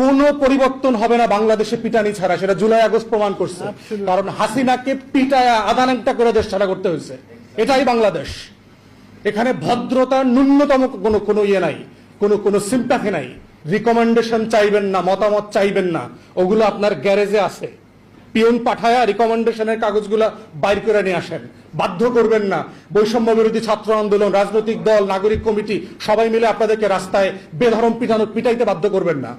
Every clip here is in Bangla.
কোনো পরিবর্তন হবে না বাংলাদেশে পিটানি ছাড়া, সেটা জুলাই আগস্ট প্রমাণ করছে। কারণ হাসিনাকে পিটায়া আদানাংটা করে দেশ ছাড়া করতে হয়েছে। এটাই বাংলাদেশ। এখানে ভদ্রতার ন্যূনতম কোনো ইয়ে নাই, কোনো সিম্প্যাথি নাই। রিকমেন্ডেশন চাইবেন না, মতামত চাইবেন না, ওগুলো আপনার গ্যারেজে আছে। পিয়ন পাঠায়া রিকমেন্ডেশনের কাগজগুলো বাইর করে নিয়ে আসেন। বাধ্য করবেন না। বৈষম্য বিরোধী ছাত্র আন্দোলন, রাজনৈতিক দল, নাগরিক কমিটি সবাই মিলে আপনাদেরকে রাস্তায় বেধরম পিটাইতে বাধ্য করবেন না।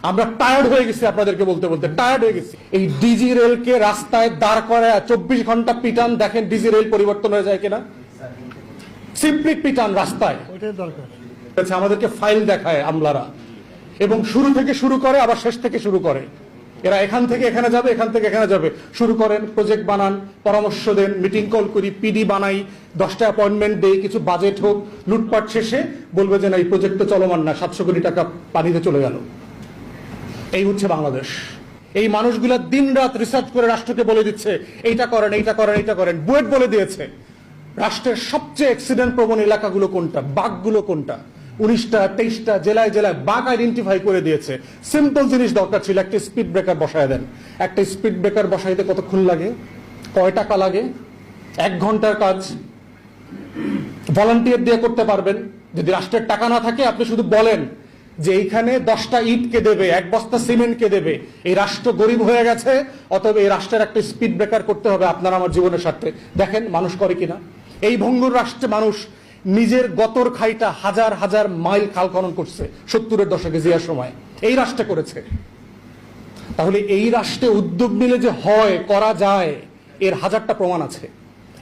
আমরা টায়ার্ড হয়ে গেছি, আপনাদেরকে বলতে বলতে টায়ার্ড হয়ে গেছি। এই ডিজি রেলকে রাস্তায় দাঁড় করায় 24 ঘন্টা পিটান, দেখেন ডিজি রেল পরিবর্তন হয়ে যায় কিনা। সিম্পলি পিটান রাস্তায়, ওইটাই দরকার। আমাদেরকে ফাইল দেখায় আমলারা, এবং শুরু থেকে শুরু করে আবার শেষ থেকে শুরু করে। এরা এখান থেকে এখানে যাবে, এখান থেকে এখানে যাবে। শুরু করেন, প্রজেক্ট বানান, পরামর্শ দেন, মিটিং কল করি, পিডি বানাই, 10টা অ্যাপয়েন্টমেন্ট দেই, কিছু বাজেট হোক, লুটপাট শেষে বলবে যে না এই প্রজেক্ট তো চলমান না, 700 কোটি টাকা পানিতে চলে গেল। এই হচ্ছে বাংলাদেশ। এই মানুষগুলা দিন রাত রিসার্চ করে রাষ্ট্রকে বলে দিচ্ছে এইটা করেন, এইটা করেন, এইটা করেন। বুয়েট বলে দিয়েছে রাষ্ট্রের সবচেয়ে অ্যাক্সিডেন্ট প্রবণ এলাকাগুলো কোনটা, বাঘগুলো কোনটা। 19টা 23টা জেলায় জেলায় বাঘ আইডেন্টিফাই করে দিয়েছে। সিম্পল জিনিস দরকার ছিল, একটা স্পিড ব্রেকার বসায় দেন। একটা স্পিড ব্রেকার বসাইতে কতক্ষণ লাগে, কয় টাকা লাগে? 1 ঘন্টার কাজ। ভলান্টিয়ার দিয়ে করতে পারবেন। যদি রাষ্ট্রের টাকা না থাকে, আপনি শুধু বলেন যে এইখানে 10টা ইট কে দেবে, 1 বস্তা সিমেন্ট কে দেবে। এই রাষ্ট্র গরিব হয়ে গেছে, অতএব এই রাষ্ট্রের একটা স্পিড ব্রেকার করতে হবে আপনার আমার জীবনের সাথে। দেখেন মানুষ করে কিনা। এই ভঙ্গুর রাষ্ট্রে মানুষ নিজের গতর খাইটা হাজার হাজার মাইল খাল খনন করছে 70-এর দশকে, জিয়ার সময় এই রাষ্ট্রে করেছে। তাহলে এই রাষ্ট্রে উদ্যোগ নিলে যে হয়, করা যায়, এর হাজারটা প্রমাণ আছে।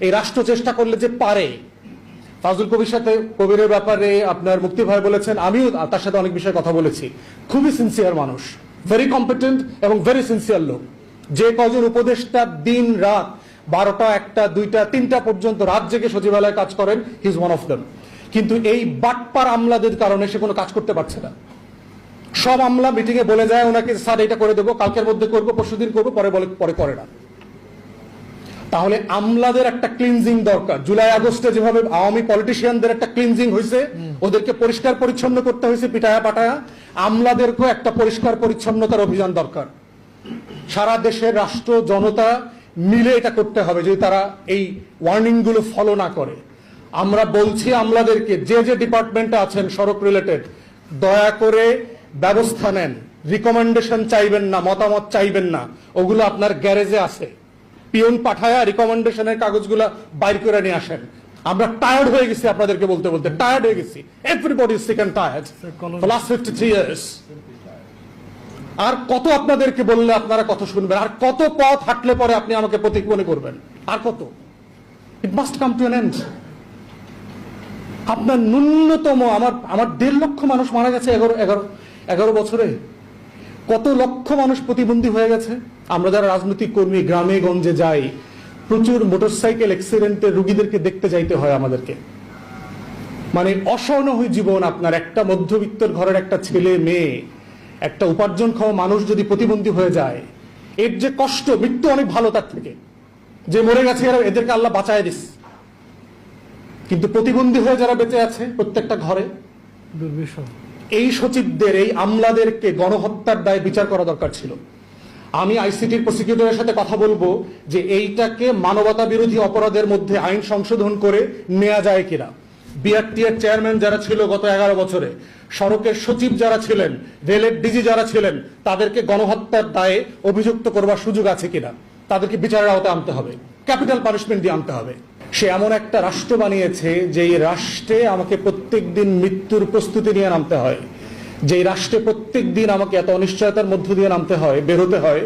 এই রাষ্ট্র চেষ্টা করলে যে পারে। ফাজুল কবির সাথে, কবিরের ব্যাপারে আপনার মুক্তি ভাই বলেছেন, আমিও তার সাথে অনেক বিষয়ে কথা বলেছি। খুবই সিনসিয়ার মানুষ, ভেরি কম্পিটেন্ট এবং ভেরি সিনসিয়ার লোক। যে কজন উপদেষ্টা দিন রাত 12টা 1টা 2টা 3টা পর্যন্ত রাত জেগে সচিবালয়ে কাজ করেন, he is one of them. কিন্তু এই বাটপার আমলাদের কারণে সে কোনো কাজ করতে পারছে না। সব আমলা মিটিং এ বলে যায় ওনাকে, স্যার এটা করে দেবো, কালকের মধ্যে করবো, পরশুদিন করবো, পরে বলে, পরে করে না। তাহলে আমলাদের একটা ক্লিনজিং দরকার। জুলাই আগস্টে যেভাবে আওয়ামী পলিটিশিয়ানদের একটা ক্লিনজিং হয়েছে, ওদেরকে পরিষ্কার পরিচ্ছন্ন করতে হয়েছে পিটায়া পাটায়া, আমলাদেরকেও একটা পরিষ্কার পরিচ্ছন্নতার অভিযান দরকার। সারা দেশের রাষ্ট্র জনতা মিলে এটা করতে হবে, যদি তারা এই ওয়ার্নিং গুলো ফলো না করে। আমরা বলছি আমলাদেরকে, যে যে ডিপার্টমেন্টে আছেন সড়ক রিলেটেড, দয়া করে ব্যবস্থা নেন। রিকমেন্ডেশন চাইবেন না, মতামত চাইবেন না, ওগুলো আপনার গ্যারেজে আছে। পিয়ন পাঠায়া রিকমেন্ডেশনের কাগজগুলো বাইর করে নিয়ে আসেন। আমরা টায়ার্ড হয়ে গেছি, আপনাদেরকে বলতে বলতে টায়ার্ড হয়ে গেছি। Everybody is sick and tired for last 53 years. আর কত আপনাদেরকে বললে আপনারা কত শুনবেন? আর কত পথ হাঁটলে পরে আপনি আমাকে প্রতীক মনে করবেন? আর কত? It must come to an end. আপনার ন্যূনতম, আমার 1.5 লক্ষ মানুষ মারা গেছে 11 বছরে। কত লক্ষ মানুষ প্রতিবন্ধী হয়ে গেছে। আমরা যারা রাজনৈতিক কর্মী গ্রামে গঞ্জে যাই, প্রচুর মোটরসাইকেল অ্যাক্সিডেন্টের রোগীদেরকে দেখতে যাইতে হয় আমাদেরকে। মানে অসহনীয় জীবন আপনার। একটা মধ্যবিত্তের ঘরের একটা ছেলে মেয়ে, একটা উপার্জনক্ষম মানুষ যদি প্রতিবন্ধী হয়ে যায়, এর যে কষ্ট, মৃত্যু অনেক ভালো তার থেকে। যে মরে গেছে এদেরকে আল্লাহ বাঁচায় দিস, কিন্তু প্রতিবন্ধী হয়ে যারা বেঁচে আছে প্রত্যেকটা ঘরে, দুর্বিষহ। এই সচিবদের, এই আমলাদেরকে গণহত্যার দায়ে বিচার করা দরকার ছিল। আমি আইসিটির প্রসিকিউটরের সাথে কথা বলবো যে এইটাকে মানবতা বিরোধী অপরাধের মধ্যে আইন সংশোধন করে নেওয়া যায় কিনা। বিআরটি এর চেয়ারম্যান যারা ছিল গত 11 বছরে, সড়কের সচিব যারা ছিলেন, রেলের ডিজি যারা ছিলেন, তাদেরকে গণহত্যার দায়ে অভিযুক্ত করবার সুযোগ আছে কিনা, তাদেরকে বিচারের আওতায় আনতে হবে, ক্যাপিটাল পানিশমেন্ট দিয়ে আনতে হবে। সে এমন একটা রাষ্ট্র বানিয়েছে যে এই রাষ্ট্রে আমাকে প্রত্যেক দিন মৃত্যুর প্রস্তুতি নিয়ে নামতে হয়, যে রাষ্ট্রে প্রত্যেক দিন আমাকে এত অনিশ্চয়তার মধ্য দিয়ে নামতে হয়, বেরোতে হয়,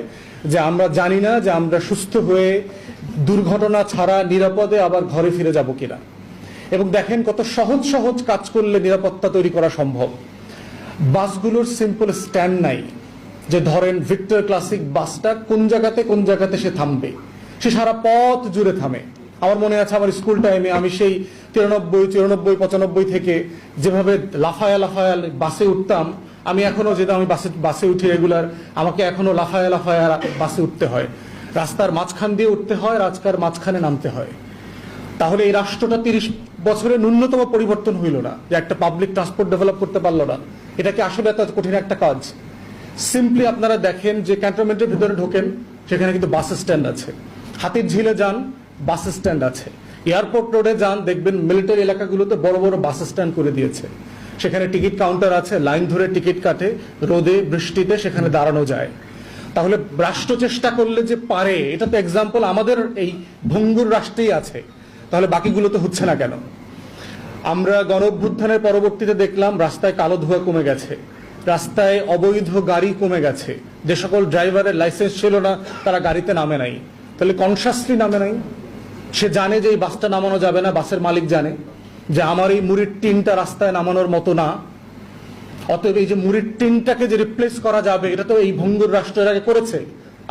যে আমরা জানি না যে আমরা সুস্থ হয়ে দুর্ঘটনা ছাড়া নিরাপদে আবার ঘরে ফিরে যাব কিনা। এবং দেখেন কত সহজ সহজ কাজ করলে নিরাপত্তা তৈরি করা সম্ভব। বাসগুলোর সিম্পল স্ট্যান্ড নাই, যে ধরেন ভিক্টর ক্লাসিক বাসটা কোন জায়গাতে সে থামবে, সে সারা পথ জুড়ে থামে। আমার মনে আছে আমার স্কুল টাইমে আমি সেই 93, 94, 95 থেকে যেভাবে লাফায়া বাসে উঠতাম, আমি এখনো যেতাম, আমি বাসে উঠি রেগুলার, আমাকে এখনো লাফায়া বাসে উঠতে হয়। রাস্তার মাঝখান দিয়ে উঠতে হয়, রাস্তার মাঝখানে নামতে হয়। তাহলে এই রাষ্ট্রটা 30 বছরে ন্যূনতম পরিবর্তন হইল না, যে একটা পাবলিক ট্রান্সপোর্ট ডেভেলপ করতে পারলো না। এটা কি আসলে এত কঠিন একটা কাজ? সিম্পলি আপনারা দেখেন যে ক্যান্টনমেন্টের ভিতরে ঢোকেন, সেখানে কিন্তু বাস স্ট্যান্ড আছে। হাতির ঝিলে যান, বাস স্ট্যান্ড আছে। এয়ারপোর্ট রোডে যান, দেখবেন মিলিটারি এলাকাগুলোতে বড় বড় বাস স্ট্যান্ড করে দিয়েছে। সেখানে টিকিট কাউন্টার আছে, লাইন ধরে টিকিট কাটে, রোদে বৃষ্টিতে সেখানে দাঁড়ানো যায়। তাহলে রাষ্ট্র চেষ্টা করলে যে পারে, এটা তো এক্সাম্পল আমাদের এই ভঙ্গুর রাষ্ট্রেই আছে। তাহলে বাকিগুলো তো হচ্ছে না কেন? আমরা গণ অভ্যুত্থানের পরবর্তীতে দেখলাম রাস্তায় কালো ধোঁয়া কমে গেছে, রাস্তায় অবৈধ গাড়ি কমে গেছে। যে সকল ড্রাইভারের লাইসেন্স ছিল না তারা গাড়িতে নামে নাই। তাহলে কনসাসলি নামে নাই। সে জানে যে এই বাসটা নামানো যাবে না, বাসের মালিক জানে যে আমার এই মুড়ির টিনটা রাস্তায় নামানোর মতো না, অতএব এই যে মুড়ির টিনটাকে যে রিপ্লেস করা যাবে, এটা তো এই ভঙ্গুর রাষ্ট্র এর আগে করেছে।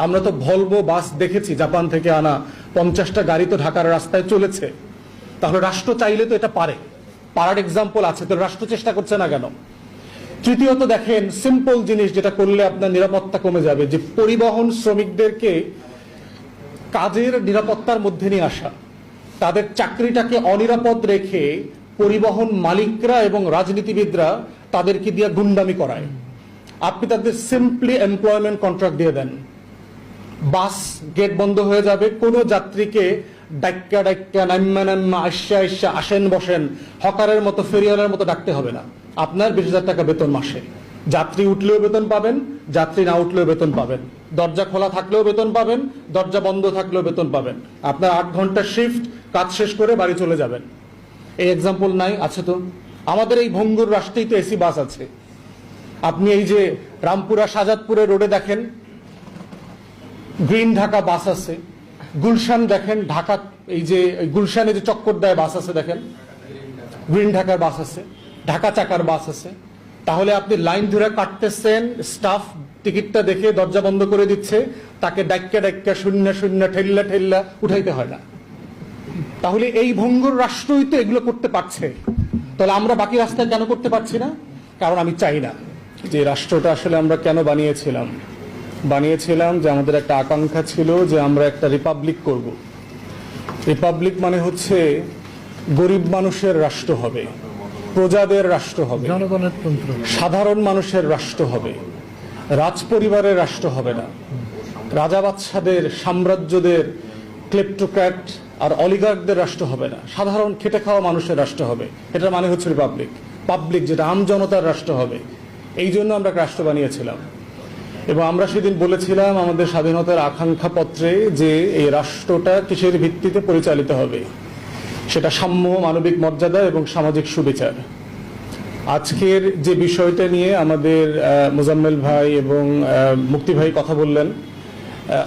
আমরা তো ভলভো বাস দেখেছি, জাপান থেকে আনা 50টা গাড়ি তো ঢাকার রাস্তায় চলেছে। তাহলে রাষ্ট্র চাইলে তো এটা পারে, পারার এক্সাম্পল আছে, তো রাষ্ট্র চেষ্টা করছে না কেন? তৃতীয়ত দেখেন, সিম্পল জিনিস যেটা করলে আপনার নিরাপত্তা কমে যাবে, যে পরিবহন শ্রমিকদেরকে কাজের নিরাপত্তার মধ্যে নিয়ে আসা। তাদের চাকরিটাকে অনিরাপদ রেখে পরিবহন মালিকরা এবং রাজনীতিবিদরা তাদেরকে দিয়ে গুন্ডামি করায়। আপনি তাদের সিম্পলি এমপ্লয়মেন্ট কন্ট্রাক্ট দিয়ে দেন, বাস গেট বন্ধ হয়ে যাবে, কোনো যাত্রীকে ডাক্কা ডাক্কা নাম্মা নাম্মা আইসা আইসা আসেন বসেন হকারের মতো ফেরিওয়ালার মতো ডাকতে হবে না। আপনার 20,000 টাকা বেতন মাসে, যাত্রী উঠলেও বেতন পাবেন, যাত্রী না উঠলেও বেতন পাবেন, দরজা খোলা থাকলেও বেতন পাবেন, দরজা বন্ধ থাকলেও বেতন পাবেন। আপনার 8 ঘন্টার শিফট, কাজ শেষ করে বাড়ি চলে যাবেন। এই এক্সাম্পল নাই? আছে তো। আমাদের এই ভঙ্গুর রাষ্ট্রেই তো এসি বাস আছে। আপনি এই যে রামপুরা শাহজাদপুরের রোডে দেখেন গ্রিন ঢাকা বাস আছে। গুলশান দেখেন, ঢাকা এই যে গুলশানে যে চক্কর দেয় বাস আছে, দেখেন গ্রিন ঢাকার বাস আছে, ঢাকা চাকার বাস আছে। তাহলে আপনি লাইন ধরে কাটতেছেন, স্টাফ টিকিটটা দেখে দরজা বন্ধ করে দিচ্ছে, তাকে ডাক্কা ডাক্কা শূন্য শূন্য ঠেল্লা ঠেল্লা উঠাইতে হয় না। তাহলে এই ভঙ্গুর রাষ্ট্রই তো এগুলো করতে পারছে, তাহলে আমরা বাকি রাস্তায় কেন করতে পারছি না? কারণ আমি চাই না। যে রাষ্ট্রটা আসলে আমরা কেন বানিয়েছিলাম যে আমাদের একটা আকাঙ্ক্ষা ছিল যে আমরা একটা রিপাবলিক করব। রিপাবলিক মানে হচ্ছে গরিব মানুষের রাষ্ট্র হবে, প্রজাদের রাষ্ট্র হবে, জনগণতন্ত্র, সাধারণ মানুষের রাষ্ট্র হবে, রাজপরিবারের রাষ্ট্র হবে না, রাজা বাদশাদের সাম্রাজ্যদের ক্লেপ্টোক্র্যাট আর অলিগার্কদের রাষ্ট্র হবে না, সাধারণ খেটে খাওয়া মানুষের রাষ্ট্র হবে। এটার মানে হচ্ছে রিপাবলিক, পাবলিক, যেটা আম জনতার রাষ্ট্র হবে। এই জন্য আমরা রাষ্ট্র বানিয়েছিলাম। এবং আমরা সেদিন বলেছিলাম আমাদের স্বাধীনতার আকাঙ্ক্ষা পত্রে যে এই রাষ্ট্রটা কিসের ভিত্তিতে পরিচালিত হবে, সেটা সাম্য, মানবিক মর্যাদা এবং সামাজিক সুবিচার। আজকের যে বিষয়টা নিয়ে আমাদের মোজাম্মেল ভাই এবং মুক্তি ভাই কথা বললেন,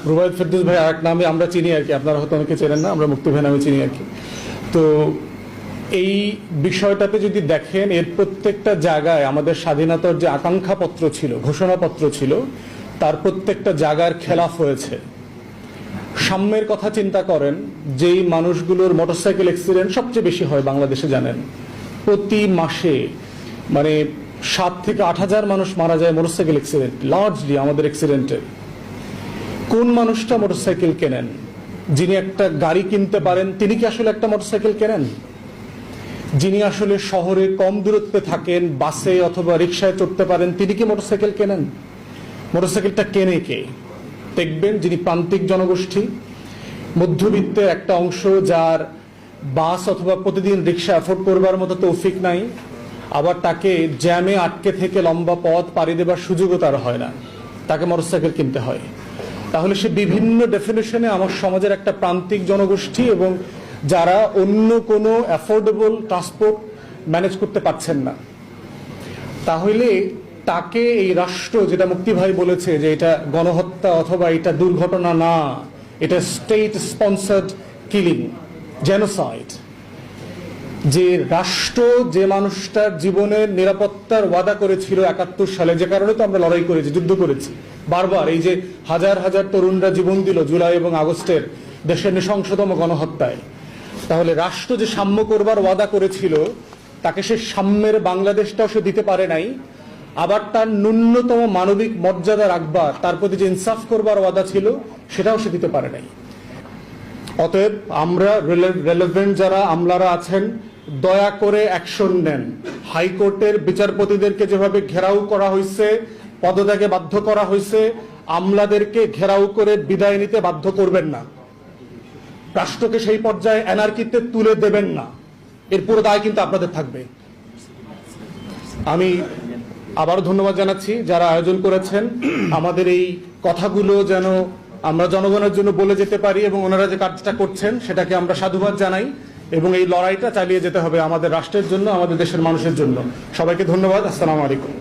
রুবায়েত ফেরদৌস ভাই আরেক নামে আমরা চিনি আর কি, আপনারা হয়তো অনেকে চেনেন না, আমরা মুক্তি ভাই নামে চিনি আর কি। তো এই বিষয়টাতে যদি দেখেন, এর প্রত্যেকটা জায়গায় আমাদের স্বাধীনতার যে আকাঙ্ক্ষা পত্র ছিল, ঘোষণাপত্র ছিল, তার প্রত্যেকটা জায়গার খেলাফ হয়েছে। সাম্যের কথা চিন্তা করেন, যেই মানুষগুলোর মোটরসাইকেল অ্যাক্সিডেন্ট সবচেয়ে বেশি হয় বাংলাদেশে জানেন, প্রতি মাসে মানে 7 থেকে 8,000 মানুষ মারা যায় মোটরসাইকেল অ্যাক্সিডেন্ট, লার্জলি আমাদের অ্যাক্সিডেন্টে। কোন মানুষটা মোটরসাইকেল কেনেন? যিনি একটা গাড়ি কিনতে পারেন তিনি কি আসলে একটা মোটরসাইকেল কেনেন? যিনি আসলে শহরে কম দূরত্বে থাকেন, বাসে অথবা রিক্সায় চড়তে পারেন, তিনি কি মোটরসাইকেল কেনেন? মোটরসাইকেলটা কেনে কে? দেখবেন যিনি প্রান্তিক জনগোষ্ঠী, মধ্যবিত্তের একটা অংশ, যার বাস অথবা প্রতিদিন রিক্সা অ্যাফোর্ড করবার মতো তৌফিক নাই, আবার তাকে জ্যামে আটকে থেকে লম্বা পথ পাড়ি দেবার সুযোগও তার হয় না, তাকে মোটরসাইকেল কিনতে হয়। তাহলে সে বিভিন্ন ডেফিনেশনে আমার সমাজের একটা প্রান্তিক জনগোষ্ঠী, এবং যারা অন্য কোনো অ্যাফোর্ডেবল ট্রান্সপোর্ট ম্যানেজ করতে পারছেন না। তাহলে তাকে এই রাষ্ট্র, যেটা মুক্তি ভাই বলেছে যে এটা গণহত্যা অথবা এটা দুর্ঘটনা না, এটা স্টেট স্পন্সার্ড কিলিং, জেনোসাইড, যে রাষ্ট্র যে মানুষটার জীবনের নিরাপত্তার ওয়াদা করেছিল 71 সালে, যে কারণে তো আমরা লড়াই করেছি, যুদ্ধ করেছি বারবার, এই যে হাজার হাজার তরুণরা জীবন দিল জুলাই এবং আগস্টের দেশের নৃশংসতম গণহত্যায়। তাহলে রাষ্ট্র যে সাম্য করবার ওয়াদা করেছিল, তাকে সে সাম্যের বাংলাদেশটাও সে দিতে পারে নাই, আবার তার ন্যূনতম মানবিক মর্যাদা রাখবার, তার প্রতি যে ইনসাফ করবার ওয়াদা ছিল সেটাও সে দিতে পারে নাই। অতএব আমরা রেলেভেন্ট যারা আমলারা আছেন, দয়া করে অ্যাকশন নেন। হাইকোর্টের বিচারপতিদেরকে যেভাবে ঘেরাও করা হয়েছে, পদত্যাগে বাধ্য করা হয়েছে, আমলাদেরকে ঘেরাও করে বিদায় নিতে বাধ্য করবেন না, রাষ্ট্রকে সেই পর্যায়ে অ্যানার্কিতে তুলে দেবেন না। এর পুরো দায় কিন্তু আপনাদের থাকবে। আমি আবারও ধন্যবাদ জানাচ্ছি যারা আয়োজন করেছেন। আমাদের এই কথাগুলো যেন আমরা জনগণের জন্য বলে যেতে পারি এবং ওনারা যে কাজটা করছেন সেটাকে আমরা সাধুবাদ জানাই, এবং এই লড়াইটা চালিয়ে যেতে হবে আমাদের রাষ্ট্রের জন্য, আমাদের দেশের মানুষের জন্য। সবাইকে ধন্যবাদ। আসসালামু আলাইকুম।